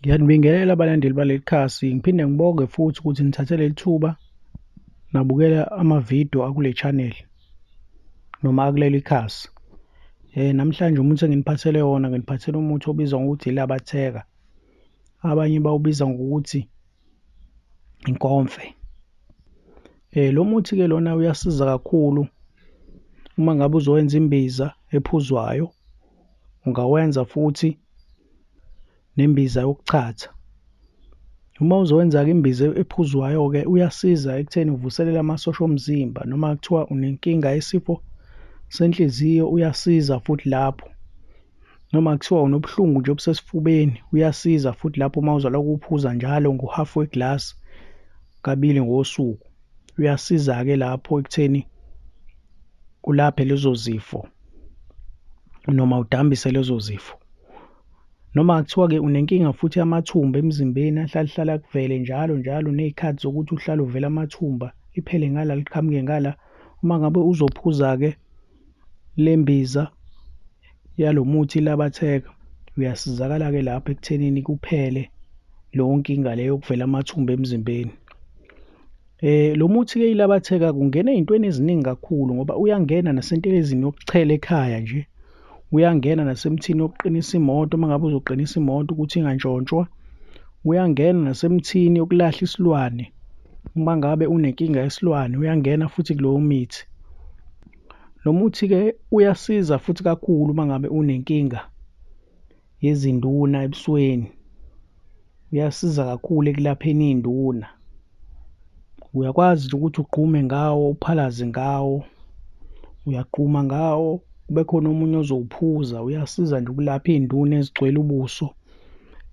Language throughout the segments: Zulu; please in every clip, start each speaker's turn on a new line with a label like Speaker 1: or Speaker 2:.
Speaker 1: Ngiyanibingelela abalandeli baleli khasi, ngiphinde ngibonge futhi ukuthi nithathe leli thuba nabukela amavidiyo akule channel noma akuleli khasi. Namhlanje umuthi enginiphathele wona, nginiphathele umuthi obizwa ngokuthi ILABATHEKA. Abanye bawubiza ngokuthi INKOMFE. Lo muthi-ke lona uyasiza kakhulu uma ngabe uzowenza imbiza ephuzwayo, ungawenza futhi nembiza yokuchatha. Uma uzowenza-ke imbiza ephuzwayo-ke uyasiza ekutheni uvuselele amasosha omzimba, noma kuthiwa unenkinga yesifo senhliziyo uyasiza futhi lapho, noma kuthiwa unobuhlungu nje obusesifubeni uyasiza futhi lapho uma uzalokhu uphuza njalo ngo-half weglasi kabili ngosuku. Uyasiza-ke lapho ekutheni ulaphe lezo zifo noma udambise lezo zifo. Noma kuthiwa-ke unenkinga futhi yamathumba emzimbeni ahlala kuvele njalo nezikhathi zokuthi uhlale uvela amathumba, iphele ngala liqhamuke ngala. Uma ngabe uzophuza-ke le mbiza yalo muthi ILABATHEKA, uyasizakala-ke lapho ekuthenini kuphele leyo nkinga leyo yokuvela amathumba emzimbeni. Lo muthi-ke ILABATHEKA kungena ey'ntweni eziningi kakhulu ngoba uyangena nasentelezini yokuchela ekhaya nje. Uyangena nasemithini yokuqinisa imoto uma ngabe uzoqinisa imoto ukuthi ingantshontshwa. Uyangena nasemithini yokulahla isilwane uma ngabe unenkinga yesilwane, uyangena futhi kulowo mithi. Lo muthi-ke uyasiza futhi kakhulu uma ngabe unenkinga yezinduna ebusweni. Uyasiza kakhulu ekulapheni iy'nduna. Uyakwazi nje ukuthi ugqume ngawo, uphalaze ngawo, uyagquma ngawo, kube khona omunye ozowuphuza. Uyasiza nje ukulapha iy'nduna ezigcwele ubuso,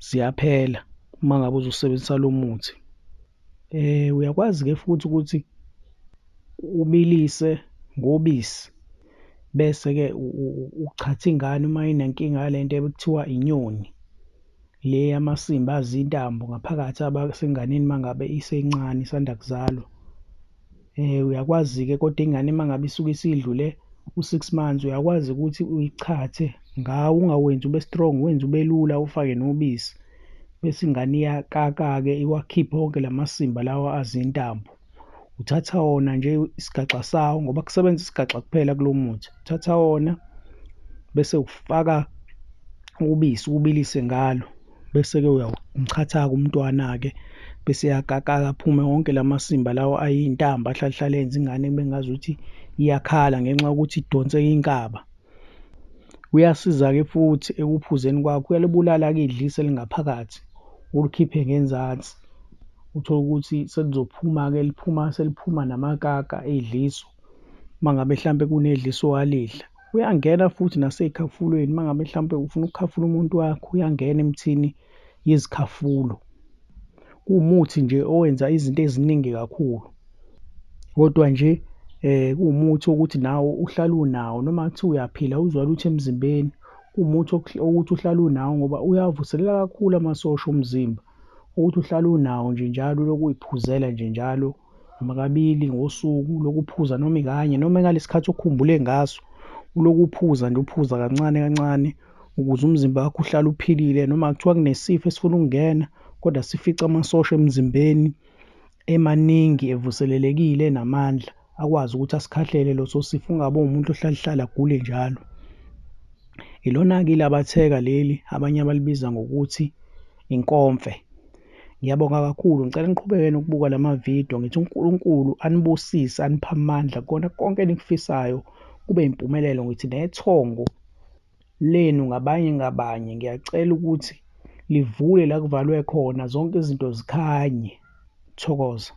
Speaker 1: ziyaphela uma ngabe uzosebenzisa lo muthi. Uyakwazi-ke futhi ukuthi ubilise ngobisi bese-ke uchatha ingane uma inenkinga yalento ekuthiwa inyoni, le yamasimba azintambo ngaphakathi abasenganeni uma ngabe isencane isanda kuzalwa. Uyakwazi-ke kodwa ingane uma ngabe isuke isidlule u-6 months, uyakwazi ukuthi uyichathe ngawo, ungawenzi ube strong, wenze ube lula, ufake nobisi bese ingane iyakaka-ke iwakhiphe wonke la masimba lawa azintambo. Uthatha wona nje isigaxa sawo ngoba kusebenza isigaxa kuphela kulo muthi. Uthatha wona bese ufaka ubisi ubilise ngalo, bese-ke uyamchatha-ke umntwana-ke bese eyakaka aphume wonke la masimba lawa ayintambo ahlala enza ingane bengazuthi iyakhala ngenxa yokuthi idonseke inkaba. Uyasiza-ke futhi ekuphuzeni kwakho, uyalibulala-ke idlisa elingaphakathi ulikhiphe ngenzansi, uthole ukuthi selizophuma-ke seliphuma namakaka edliso uma ngabe mhlampe kunedliso walidla. Uyangena futhi nasezikhafulweni uma ngabe mhlampe ufuna ukukhafula umuntu wakho, uyangena emithini yezikhafulo. Kuwumuthi nje owenza izinto eziningi kakhulu, kodwa nje kuwumuthi wokuthi nawo uhlale unawo noma kuthiwa uyaphila uzwa lutho emzimbeni. Kuwumuthi wokuthi uhlale unawo ngoba uyavuselela kakhulu amasosha omzimba, ukuthi uhlale unawo nje njalo lokhu uy'phuzela nje njalo noma kabili ngosuku, lokhu uphuza noma ikanye noma ngalesi khathi okhumbule ngaso, ulokhu uphuza nje, uphuza kancane kancane ukuze umzimba wakho uhlale uphilile. Noma kuthiwa kunesifo esifuna ukungena kodwa sifica amasosha emzimbeni emaningi, evuselelekile, enamandla, akwazi ukuthi asikhahlele leso sifo, ungabi umuntu ohlala agule njalo. Ilona-ke ILABATHEKA leli abanye abalibiza ngokuthi INKOMFE. Ngiyabonga kakhulu, ngicela niqhubeke nokubuka la mavidiyo. Ngithi uNkulunkulu anibusise, aniphe amandla kukona konke enikufisayo kube impumelelo. Ngithi nethongo lenu ngabanye ngabanye ngiyacela ukuthi livule la kuvalwe khona, zonke izinto zikhanye. Thokoza.